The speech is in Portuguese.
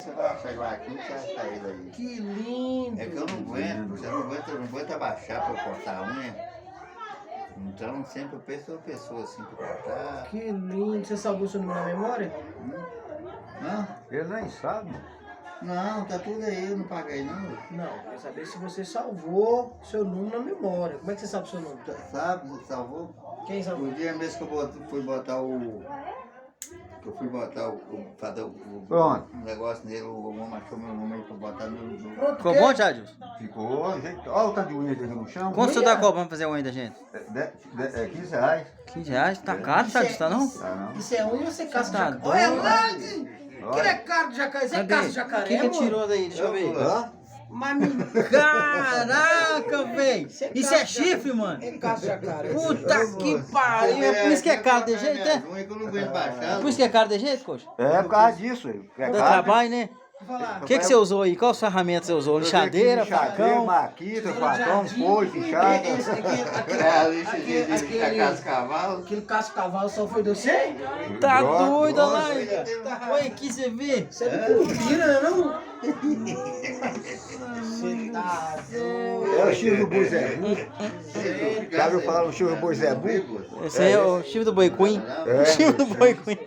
você vai chegar aqui e você achar ele aí. Que lindo. É que eu não aguento, você não aguenta abaixar pra cortar a unha. Então sempre eu penso uma pessoa assim pra cortar. Que lindo. Você salvou seu número na memória? Não? Ele nem sabe. Não, tá tudo aí, eu não paguei não. Não, quer saber se você salvou seu número na memória. Como é que você sabe o seu número? Sabe, você salvou? Quem salvou? O dia mesmo que eu fui botar o. Que eu fui botar fazer Pronto. o negócio nele, o homem achou meu nome aí pra botar no. Pronto, Ficou bom, Jadilson? Ficou, gente. Olha o tanto de unha dele no chão. Quanto você tá cobrando pra fazer a unha da gente? É 15 reais. 15 reais? Tá caro, Jadilson, tá não? Tá não? Isso é unha ou você caça Tá jacaré? Olha doido. lá! Que é caro de jacaré? Você caça jacaré, Quem que amor? tirou daí? Deixa eu ver. Hã? Mas menino, Caraca, velho! Isso é chifre, mano? é caça jacaré. Puta que pariu! É por isso que é caro de jeito, é? Unha que eu não aguento baixar. Por isso que é caro de jeito, coxa? É por causa disso. É Dá caro. trabalho, né? Vou falar. O que você usou aí? Qual ferramenta você usou? Lixadeira, facão? maquita, facão, foice, enxada. A casa cavalo. Aquele casco-cavalo só foi de você? Tá Grossa, doido, olha lá. grossa. Olha aqui, você vê. Você é do Curupira, né, não? Você tá doido. É o chifre do boi Zé Bu. Já ouviu falar no chifre do boi Zé Bu? Esse aí é o chifre do boi Queen. É. Chifre do boi Queen.